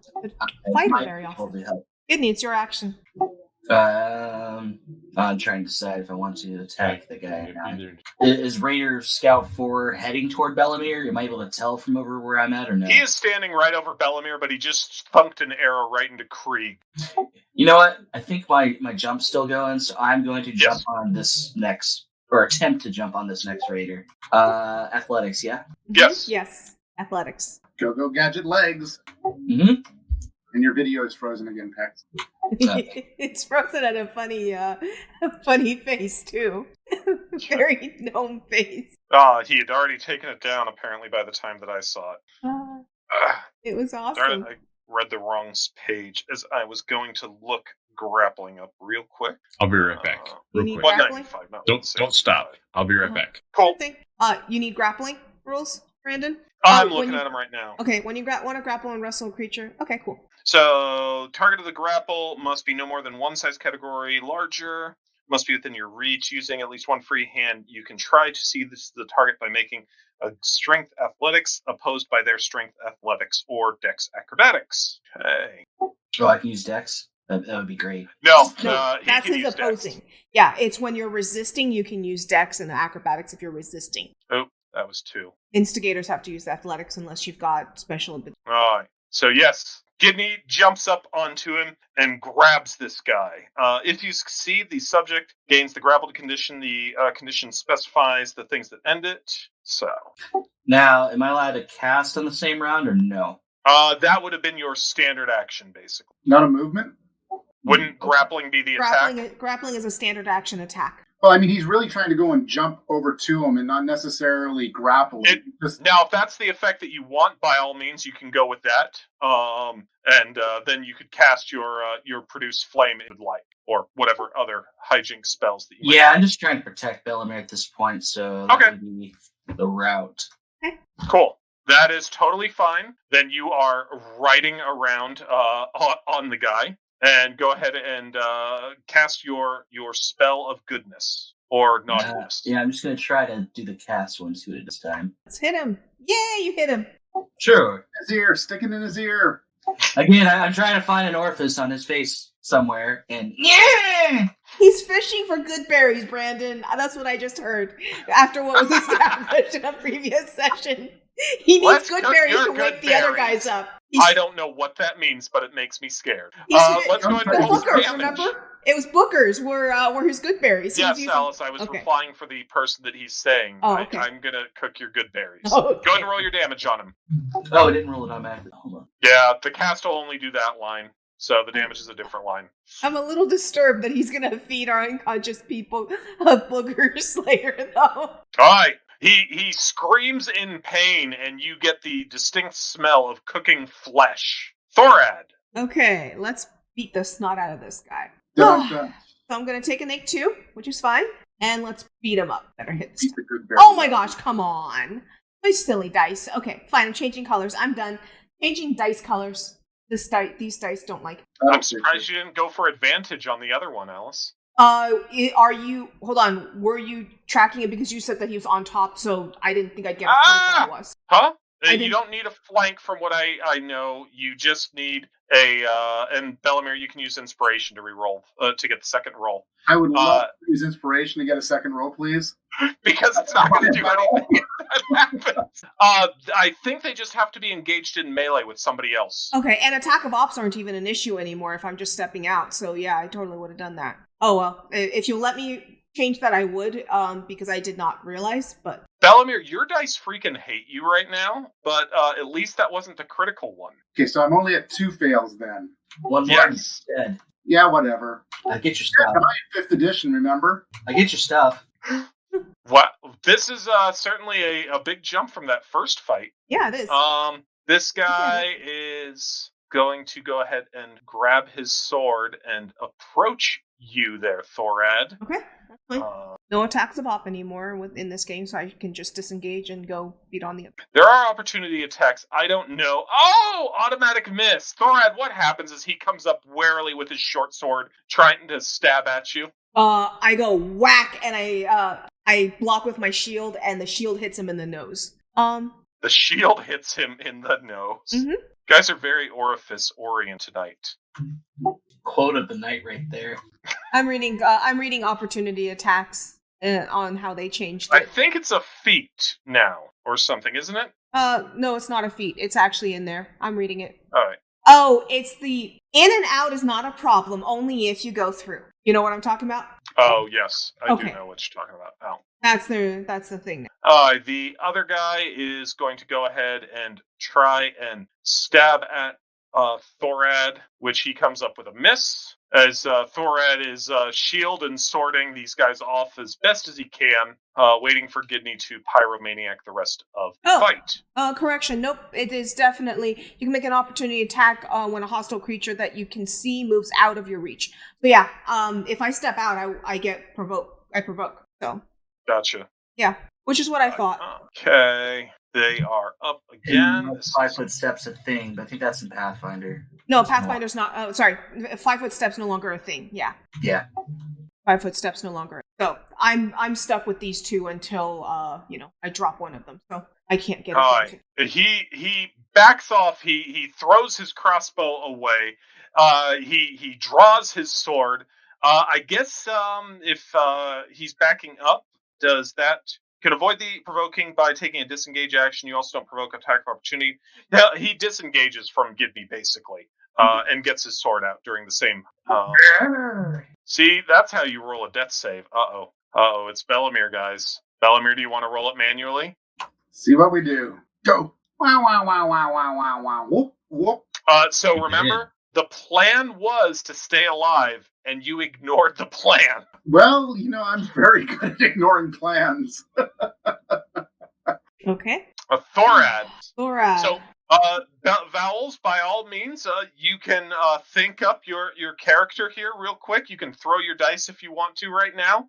S5: fight him very often. Gidney, it's your action.
S3: I'm trying to decide if I want to attack the guy. Is Raider Scout 4 heading toward Belamir? Am I able to tell from over where I'm at or no?
S1: He is standing right over Belamir, but he just thunked an arrow right into Krieg.
S3: You know what? I think my jump's still going, so I'm going to jump on this next, or attempt to jump on this next Raider. Athletics, yeah?
S1: Yes.
S5: Yes. Athletics.
S4: Go gadget legs.
S3: Mm-hmm.
S4: And your video is frozen again, Pax.
S5: It's frozen at a funny face too. Very gnome face.
S1: He had already taken it down apparently by the time that I saw it.
S5: It was awesome.
S1: Darn it, I read the wrong page as I was going to look grappling up real quick.
S6: I'll be right back. Real quick.
S1: 195.
S6: Don't stop. I'll be right back.
S1: Cool.
S5: You need grappling rules, Brandon?
S1: I'm looking at them right now.
S5: Okay, when you want to grapple and wrestle a creature. Okay, cool.
S1: So, target of the grapple must be no more than one size category larger, must be within your reach, using at least one free hand. You can try to see the target by making a strength athletics opposed by their strength athletics or dex acrobatics. Okay.
S3: Oh, I can use dex? That would be great.
S1: No,
S5: that's his opposing. Dex. Yeah, it's when you're resisting, you can use dex and acrobatics if you're resisting.
S1: Oh, that was 2.
S5: Instigators have to use athletics unless you've got special abilities.
S1: All right. So, yes. Gidney jumps up onto him and grabs this guy. If you succeed, the subject gains the grappled condition. The condition specifies the things that end it. So
S3: now, am I allowed to cast on the same round or no?
S1: That would have been your standard action, basically.
S4: Not a movement?
S1: Wouldn't grappling be the attack?
S5: Grappling is a standard action attack.
S4: Well, I mean, he's really trying to go and jump over to him and not necessarily grapple.
S1: Now, if that's the effect that you want, by all means, you can go with that. And then you could cast your produce flame if you'd like, or whatever other hijink spells that you
S3: I'm just trying to protect Belamir at this point, so that would be the route.
S5: Okay.
S1: Cool. That is totally fine. Then you are riding around on the guy. And go ahead and cast your spell of goodness or naughtiness.
S3: I'm just going to try to do the cast one too this time.
S5: Let's hit him. Yeah, you hit him.
S3: Sure.
S4: His ear, stick it in his ear.
S3: Again, I'm trying to find an orifice on his face somewhere, and yeah!
S5: He's fishing for good berries, Brandon. That's what I just heard after what was established in a previous session. He needs good berries to wake the other guys up.
S1: I don't know what that means, but it makes me scared. Let's go ahead and roll
S5: Bookers,
S1: damage.
S5: remember? It was Bookers were his good berries.
S1: Yes, Alice, I was replying for the person that he's saying.
S5: Oh, okay.
S1: I'm going to cook your good berries.
S5: Oh, okay.
S1: Go ahead and roll your damage on him.
S3: Oh, I didn't roll it automatically. Hold on.
S1: Yeah, the cast will only do that line, so the damage is a different line.
S5: I'm a little disturbed that he's going to feed our unconscious people boogers later, though.
S1: All right. He screams in pain, and you get the distinct smell of cooking flesh. Thorad.
S5: Okay, let's beat the snot out of this guy.
S4: Dun.
S5: So I'm going to take an 8-2, which is fine, and let's beat him up. Better hit this.
S4: Good
S5: Oh my gosh, come on. My silly dice. Okay, fine, I'm changing colors. I'm done. Changing dice colors. These dice don't like it.
S1: I'm surprised you didn't go for advantage on the other one, Alice.
S5: Are you, hold on, were you tracking it because you said that he was on top, so I didn't think I'd get a flank where it was.
S1: Huh? You don't need a flank from what I know. You just need and Belamir, you can use inspiration to reroll, to get the second roll.
S4: I would love to use inspiration to get a second roll, please.
S1: Because it's not going to do anything. happens. I think they just have to be engaged in melee with somebody else.
S5: Okay, and attack of ops aren't even an issue anymore if I'm just stepping out. So yeah, I totally would have done that. Oh well, if you let me change that, I would, because I did not realize. But
S1: Bellamere, your dice freaking hate you right now. But at least that wasn't the critical one.
S4: Okay, so I'm only at 2 fails then.
S3: One more instead.
S4: Yeah, whatever.
S3: I get your stuff.
S4: I'm 5th edition, remember?
S3: I get your stuff.
S1: What? This is certainly a big jump from that first fight.
S5: Yeah, it is.
S1: This guy is going to go ahead and grab his sword and approach you there, Thorad.
S5: Okay, that's fine. No attacks of op anymore in this game, so I can just disengage and go beat on the other.
S1: There are opportunity attacks. I don't know. Oh, automatic miss. Thorad, what happens as he comes up warily with his short sword, trying to stab at you?
S5: I go whack, and I block with my shield, and the shield hits him in the nose.
S1: The shield hits him in the nose.
S5: Mm-hmm.
S1: Guys are very orifice-oriented tonight.
S3: Quote of the night right there.
S5: I'm reading opportunity attacks on how they changed it.
S1: I think it's a feat now, or something, isn't it?
S5: No, it's not a feat. It's actually in there. I'm reading it.
S1: All right.
S5: Oh, it's the in and out is not a problem, only if you go through. You know what I'm talking about?
S1: Oh, yes. I do
S5: Okay.
S1: know what you're talking about. Oh.
S5: That's the thing.
S1: The other guy is going to go ahead and try and stab at Thorad, which he comes up with a miss, as Thorad is shield and sorting these guys off as best as he can, waiting for Gidney to pyromaniac the rest of the fight.
S5: Correction. Nope. It is definitely, you can make an opportunity attack when a hostile creature that you can see moves out of your reach. So yeah, if I step out, I get provoke. I provoke. So.
S1: Gotcha.
S5: Yeah, which is what I thought.
S1: Okay. They are up again.
S3: 5-foot steps a thing, but I think that's in Pathfinder.
S5: No, Pathfinder's not. Oh, sorry. 5-foot steps no longer a thing. Yeah.
S3: Yeah.
S5: 5-foot steps no longer. So I'm stuck with these two until I drop one of them. So I can't get it.
S1: He backs off. He throws his crossbow away. He draws his sword. I guess if he's backing up, does that can avoid the provoking by taking a disengage action. You also don't provoke attack of opportunity. He disengages from Gidney basically, and gets his sword out during the same. See, that's how you roll a death save. Uh-oh, it's Bellamere, guys. Bellamere, do you want to roll it manually?
S4: See what we do. Go. Wow, wow, wow, wow, wow, wow, wow. Whoop, whoop.
S1: So remember, the plan was to stay alive, and you ignored the plan.
S4: Well, I'm very good at ignoring plans.
S5: Okay.
S1: Thorad.
S5: So,
S1: Vowels, by all means, you can think up your character here real quick. You can throw your dice if you want to right now,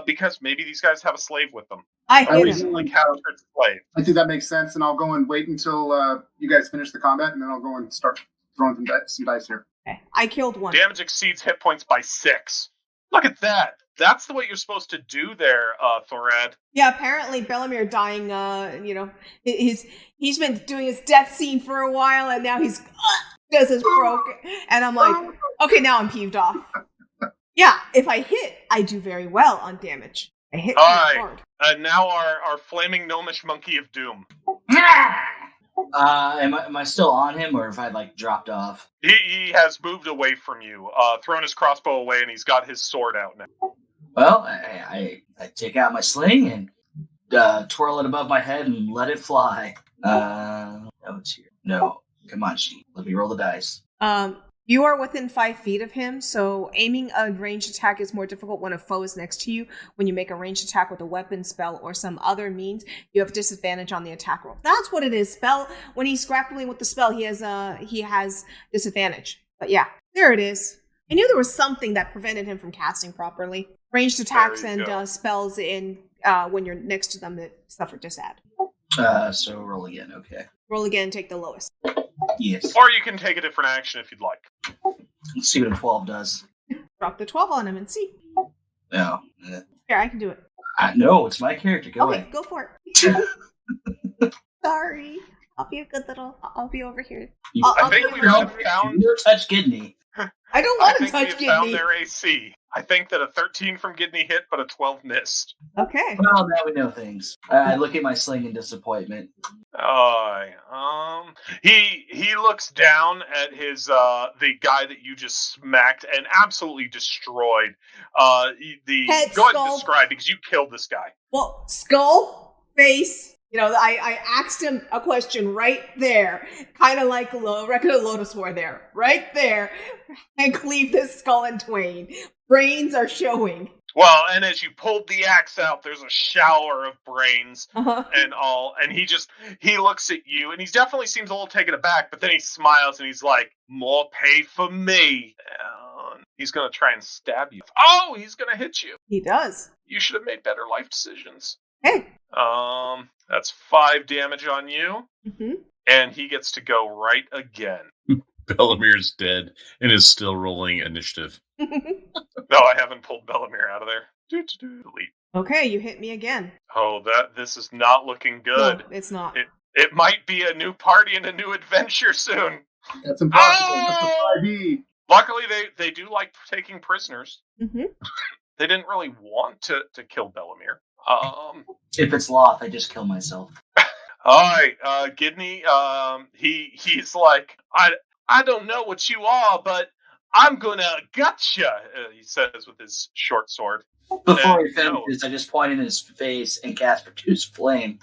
S1: because maybe these guys have a slave with them.
S5: I
S1: recently captured a slave.
S4: I think that makes sense, and I'll go and wait until you guys finish the combat, and then I'll go and start throwing some dice here.
S5: Okay. I killed one.
S1: Damage exceeds hit points by 6. Look at that. That's the way you're supposed to do there, Thorad.
S5: Yeah, apparently Bellamere dying, he's been doing his death scene for a while, and now he's does his broke, and I'm like, okay, now I'm peeved off. Yeah, if I hit, I do very well on damage. I hit hard.
S1: And now our flaming gnomish monkey of doom.
S3: Am I still on him, or have I dropped off?
S1: He has moved away from you, thrown his crossbow away, and he's got his sword out now.
S3: Well, I take out my sling and twirl it above my head and let it fly. No, it's here. No, come on, sheep. Let me roll the dice.
S5: You are within 5 feet of him, so aiming a ranged attack is more difficult when a foe is next to you. When you make a ranged attack with a weapon, spell, or some other means, you have disadvantage on the attack roll. That's what it is. Spell. When he's grappling with the spell, he has disadvantage. But yeah, there it is. I knew there was something that prevented him from casting properly. Ranged attacks and spells in when you're next to them that suffer disad.
S3: So roll again. Okay.
S5: Roll again and take the lowest.
S3: Yes.
S1: Or you can take a different action if you'd like.
S3: Let's see what a 12 does.
S5: Drop the 12 on him and see.
S3: No.
S5: Here, I can do it.
S3: No, it's my character. Go
S5: okay,
S3: ahead.
S5: Go for it. Sorry. I'll be a good little... I'll be over here.
S1: I think we have found...
S3: You touch Gidney.
S5: I don't want to touch
S1: Gidney. I think we have found
S5: Gidney.
S1: their AC. I think that a 13 from Gidney hit, but a 12 missed.
S5: Okay.
S3: Well, now we know things. I look at my sling in disappointment.
S1: He looks down at his the guy that you just smacked and absolutely destroyed.
S5: Head,
S1: go ahead and
S5: skull.
S1: describe, because you killed this guy.
S5: Well, skull, face. I asked him a question right there, kind of like Record of Lotus War there, right there, and cleave this skull in twain. Brains are showing.
S1: Well, and as you pulled the axe out, there's a shower of brains and all, and he looks at you, and he definitely seems a little taken aback, but then he smiles and he's like, "More pay for me." And he's gonna try and stab you. Oh, he's gonna hit you.
S5: He does.
S1: You should have made better life decisions.
S5: Hey.
S1: That's 5 damage on you, and he gets to go right again.
S6: Bellamir's dead and is still rolling initiative.
S1: No, I haven't pulled Bellamir out of there. Delete.
S5: Okay, you hit me again.
S1: Oh, this is not looking good.
S5: No, it's not.
S1: It might be a new party and a new adventure soon.
S4: That's impossible. That's a 5e.
S1: Luckily, they do like taking prisoners.
S5: Mm-hmm.
S1: They didn't really want to kill Bellamir.
S3: If it's Loth, I just kill myself.
S1: All right, Gidney. He's like, I don't know what you are, but I'm gonna gotcha. He says with his short sword.
S3: Before he finishes, I just point in his face and cast Produce Flame.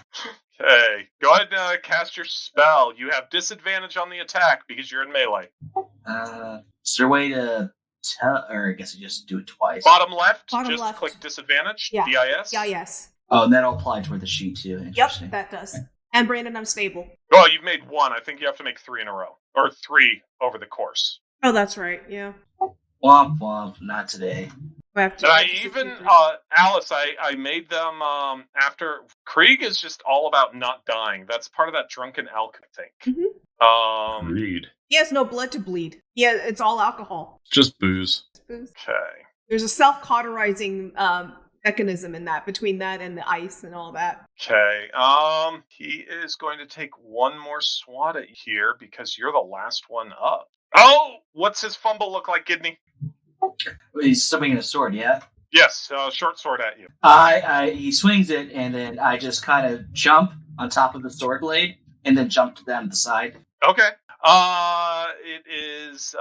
S1: Okay, go ahead and cast your spell. You have disadvantage on the attack because you're in melee.
S3: Is there a way to tell, or I guess I just do it twice?
S1: Bottom left,
S5: Bottom
S1: just
S5: left.
S1: click disadvantage.
S5: Yeah.
S1: DIS.
S5: Yeah, yes.
S3: Oh, and that'll apply toward the sheet too.
S5: Yep,
S3: Interesting.
S5: that does. And Brandon, I'm stable.
S1: Oh, you've made 1. I think you have to make 3 in a row, or 3 over the course.
S5: Oh, that's right, yeah.
S3: Womp womp, not today.
S1: And I even, Alice, I made them after. Krieg is just all about not dying. That's part of that drunken alchemy thing.
S5: Mm-hmm.
S6: Read.
S5: He has no blood to bleed. Yeah, it's all alcohol.
S6: Just booze.
S1: Okay.
S5: There's a self-cauterizing mechanism in that, between that and the ice and all that.
S1: Okay. He is going to take 1 more swat at you here because you're the last one up. Oh, what's his fumble look like, Gidney?
S3: He's swinging a sword, yeah?
S1: Yes, short sword at you.
S3: He swings it, and then I just kind of jump on top of the sword blade, and then jump down to the side.
S1: Okay. It is,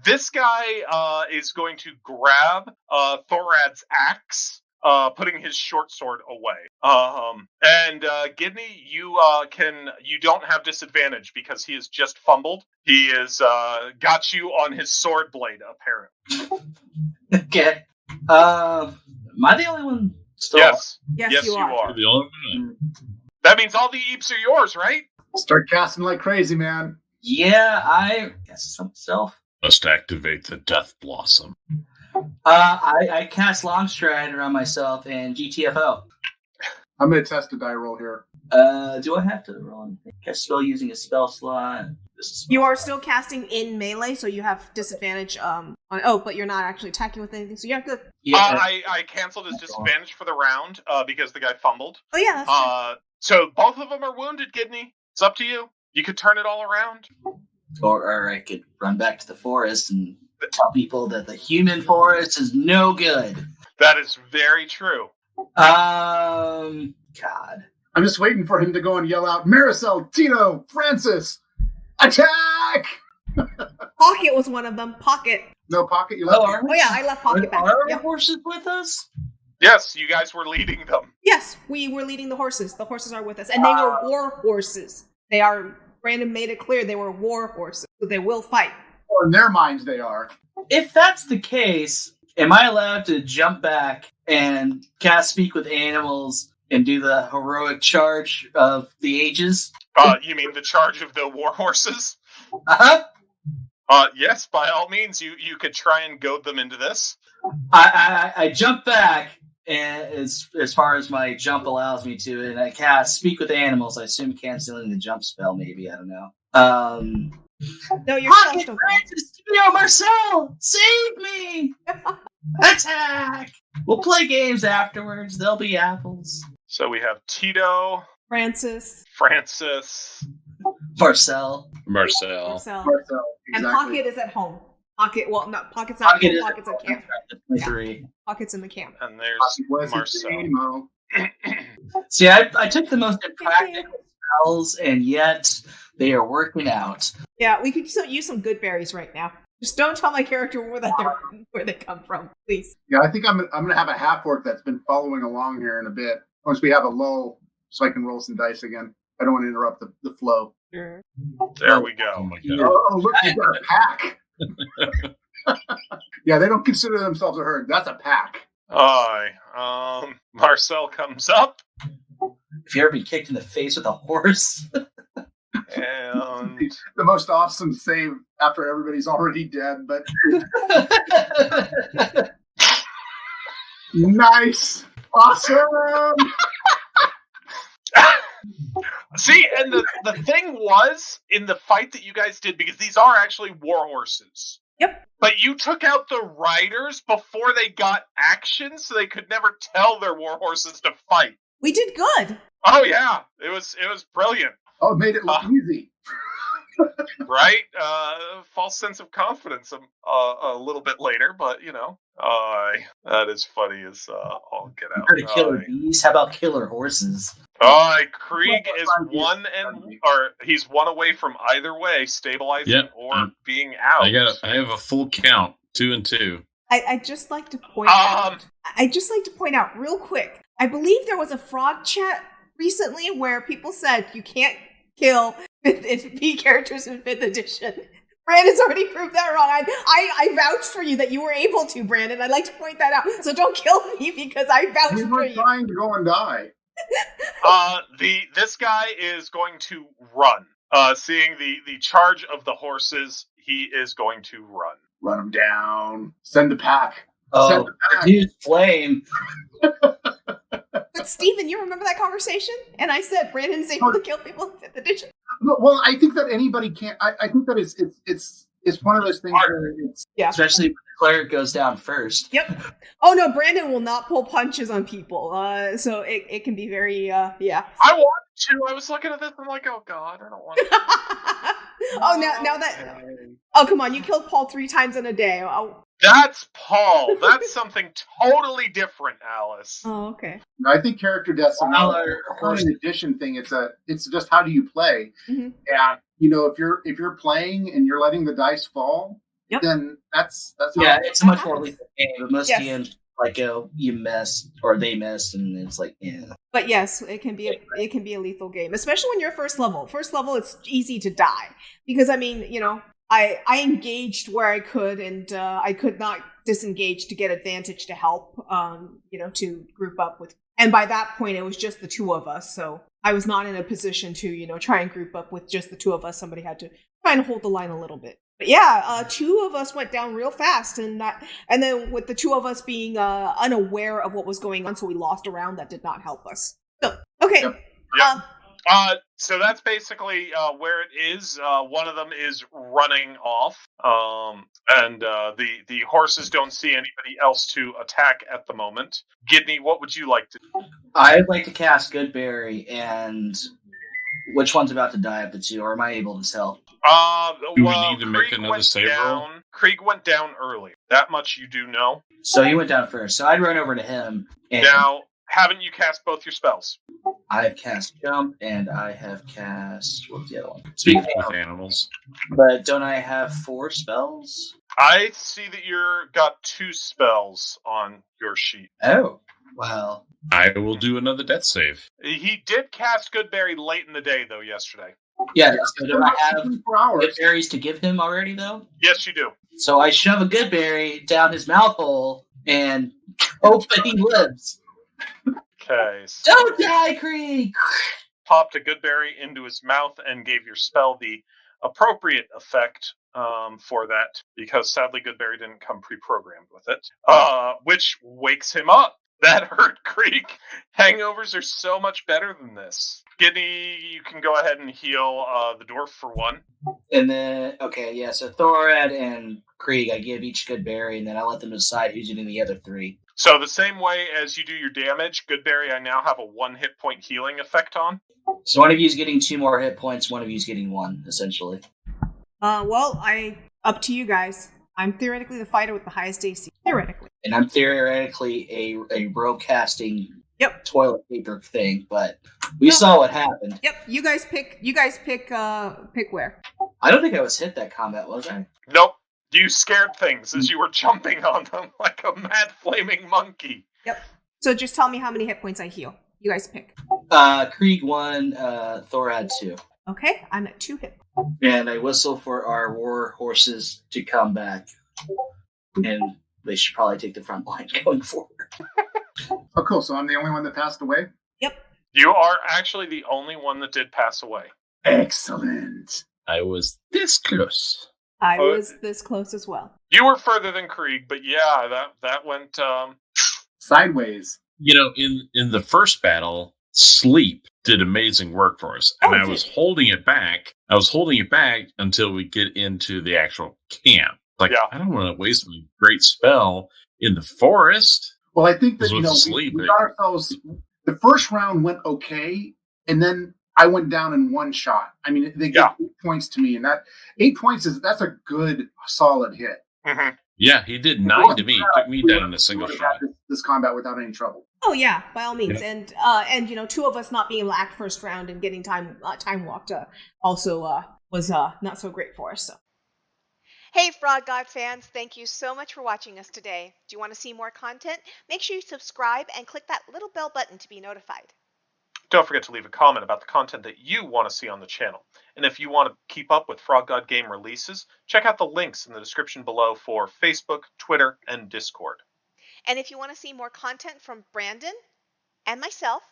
S1: this guy, is going to grab, Thorad's axe, putting his short sword away. And Gidney, you don't have disadvantage because he has just fumbled. He is, got you on his sword blade, apparently.
S3: Okay. Am I the only one still?
S1: Yes.
S5: Yes, you are.
S6: You're the only one.
S1: That means all the eeps are yours, right?
S4: Start casting like crazy, man.
S3: Yeah, I guess it's myself.
S6: Must activate the Death Blossom.
S3: I cast Longstride on myself and GTFO.
S4: I'm going to test a die roll here.
S3: Do I have to roll anything? Cast spell using a spell slot.
S5: You are still casting in melee, so you have disadvantage but you're not actually attacking with anything, so you have to...
S3: Yeah.
S1: I canceled his disadvantage for the round because the guy fumbled.
S5: Oh yeah, that's true.
S1: So both of them are wounded, Gidney. It's up to you. You could turn it all around.
S3: Or I could run back to the forest and tell people that the human forest is no good.
S1: That is very true.
S3: God.
S4: I'm just waiting for him to go and yell out, Maricel, Tito, Francis, attack!
S5: Pocket was one of them. Pocket.
S4: No, Pocket, you left.
S5: Oh yeah, I left Pocket back.
S3: Are
S5: Yep.
S3: horses with us?
S1: Yes, you guys were leading them.
S5: Yes, we were leading the horses. The horses are with us. And they were war horses. They are, Brandon made it clear they were war horses, so they will fight.
S4: Or in their minds, they are.
S3: If that's the case, am I allowed to jump back and cast Speak with Animals and do the heroic charge of the ages?
S1: You mean the charge of the war horses?
S3: Uh-huh.
S1: Yes, by all means, you could try and goad them into this.
S3: I jump back, and as far as my jump allows me to, and I cast Speak with Animals. I assume canceling the jump spell, maybe. I don't know.
S5: No, you're
S3: Pocket
S5: still
S3: Francis, Tito, Marcel, save me! Attack! We'll play games afterwards. There'll be apples.
S1: So we have Tito,
S5: Francis.
S1: Francis,
S3: Marcel.
S6: Marcel.
S5: Marcel.
S4: Marcel,
S5: And
S4: exactly.
S5: Pocket is at home. Pocket, well, not pockets not
S3: Pocket is
S5: pockets at camp.
S3: 23.
S5: Pockets in the camp.
S1: And there's
S4: Was
S1: Marcel.
S3: See, I took the most impractical spells, and yet they are working out.
S5: Yeah, we could use some good berries right now. Just don't tell my character where they come from, please.
S4: Yeah, I think I'm gonna have a half orc that's been following along here in a bit. Once we have a lull, so I can roll some dice again. I don't want to interrupt the flow.
S5: Sure.
S1: There we
S6: Oh
S1: go.
S6: my god.
S4: Oh, look, you got a pack. Yeah, they don't consider themselves a herd. That's a pack.
S1: Marcel comes up
S3: If you ever been kicked in the face with a horse,
S1: and
S4: The most awesome save after everybody's already dead, but nice, awesome.
S1: see, and the thing was in the fight that you guys did, because these are actually war horses.
S5: Yep.
S1: But you took out the riders before they got action, so they could never tell their war horses to fight.
S5: We did good.
S1: Oh yeah, it was brilliant.
S4: Oh, it made it look easy.
S1: Right? False sense of confidence a little bit later, but that is funny as all get out.
S3: heard of killer bees? How about killer horses?
S1: Krieg is he's one away from either way, stabilizing or being out.
S6: I have a full count, 2 and 2.
S5: I just like to point out. I just like to point out real quick. I believe there was a frog chat recently where people said you can't kill B characters in 5th edition. Brandon's already proved that wrong. I vouched for you that you were able to, Brandon. I'd like to point that out. So don't kill me because I vouched
S4: We
S5: for
S4: were
S5: you.
S4: trying to go and die.
S1: This guy is going to run. Seeing the charge of the horses, he is going to run.
S4: Run them down. Send the pack.
S3: Oh, use flame.
S5: But Steven, you remember that conversation? And I said Brandon's able to kill people in 5th edition.
S4: Well, I think that anybody can't. I think that it's one of those things where it's
S3: Especially when the cleric goes down first.
S5: Yep. Oh no, Brandon will not pull punches on people. So it can be very yeah.
S1: I wanted to. I was looking at this and I'm like, oh god, I don't want to.
S5: Oh now that. Oh come on, you killed Paul 3 times in a day. Oh.
S1: That's Paul. That's something totally different, Alice.
S5: Oh okay.
S4: I think character deaths are not an addition thing. It's just how do you play.
S5: Mm-hmm.
S4: And if you're playing and you're letting the dice fall, then that's
S3: it's a much more lethal game. But most DMs you missed or they missed, and it's like
S5: But yes, it can be a lethal game, especially when you're first level. First level, it's easy to die because I engaged where I could, and I could not disengage to get advantage to help, to group up with. And by that point, it was just the 2 of us, so I was not in a position to, try and group up with just the 2 of us. Somebody had to try and hold the line a little bit. But yeah, 2 of us went down real fast, and then with the 2 of us being unaware of what was going on, so we lost a round. That did not help us. So okay.
S1: Yep. So that's basically where it is. One of them is running off, and the horses don't see anybody else to attack at the moment. Gidney, what would you like to do?
S3: I'd like to cast Goodberry, and which one's about to die of the 2, or am I able to tell?
S6: Do we need to make another save roll?
S1: Krieg went down early. That much you do know.
S3: So he went down first. So I'd run over to him. And
S1: now, haven't you cast both your spells?
S3: I've cast Jump, and I have cast... What's the other one? Speak
S6: with animals.
S3: But don't I have 4 spells?
S1: I see that you've got 2 spells on your sheet.
S3: Oh, well.
S6: I will do another death save.
S1: He did cast Goodberry late in the day, though, yesterday.
S3: Yeah, so do I have good berries to give him already, though?
S1: Yes, you do.
S3: So I shove a good berry down his mouth hole and hope that he lives.
S1: Okay. So
S3: don't die, Krieg!
S1: Popped a Goodberry into his mouth and gave your spell the appropriate effect for that, because sadly Goodberry didn't come pre-programmed with it, which wakes him up. That hurt, Krieg. Hangovers are so much better than this. Gidney, you can go ahead and heal the dwarf for 1.
S3: And then, so Thorad and Krieg, I give each Goodberry, and then I let them decide who's eating the other 3.
S1: So the same way as you do your damage, Goodberry I now have a 1 hit point healing effect on.
S3: So one of you is getting 2 more hit points, one of you is getting 1, essentially.
S5: Well, up to you guys. I'm theoretically the fighter with the highest AC. Theoretically.
S3: And I'm theoretically a row-casting toilet paper thing, but we saw what happened.
S5: Yep, you guys pick where.
S3: I don't think I was hit that combat, was I?
S1: Nope. You scared things as you were jumping on them like a mad flaming monkey.
S5: Yep. So just tell me how many hit points I heal. You guys pick.
S3: Krieg 1, Thor had 2.
S5: Okay, I'm at 2 hit points.
S3: And I whistle for our war horses to come back. And they should probably take the front line going forward.
S4: Oh, cool. So I'm the only one that passed away?
S5: Yep.
S1: You are actually the only one that did pass away.
S4: Excellent.
S6: I was this close.
S5: I was this close as well.
S1: You were further than Krieg, but yeah, that went
S4: sideways.
S6: You know, in the first battle, sleep did amazing work for us. And I was holding it back. I was holding it back until we get into the actual camp. Like, I don't want to waste my great spell in the forest.
S4: Well, I think that, we got ourselves... The first round went okay, and then I went down in one shot. I mean, they gave 8 points to me, and that 8 points that's a good, solid hit.
S1: Mm-hmm.
S6: Yeah, he did 9 to me. He took me down in a single shot.
S4: This combat without any trouble.
S5: Oh yeah, by all means, and 2 of us not being lacked first round and getting time walked also was not so great for us. So.
S7: Hey Frog God fans, thank you so much for watching us today. Do you want to see more content? Make sure you subscribe and click that little bell button to be notified.
S1: Don't forget to leave a comment about the content that you want to see on the channel. And if you want to keep up with Frog God Game releases, check out the links in the description below for Facebook, Twitter, and Discord.
S7: And if you want to see more content from Brandon and myself,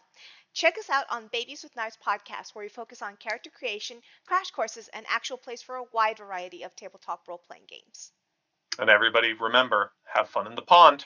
S7: check us out on Babies with Knives podcast, where we focus on character creation, crash courses, and actual plays for a wide variety of tabletop role-playing games.
S1: And everybody, remember, have fun in the pond.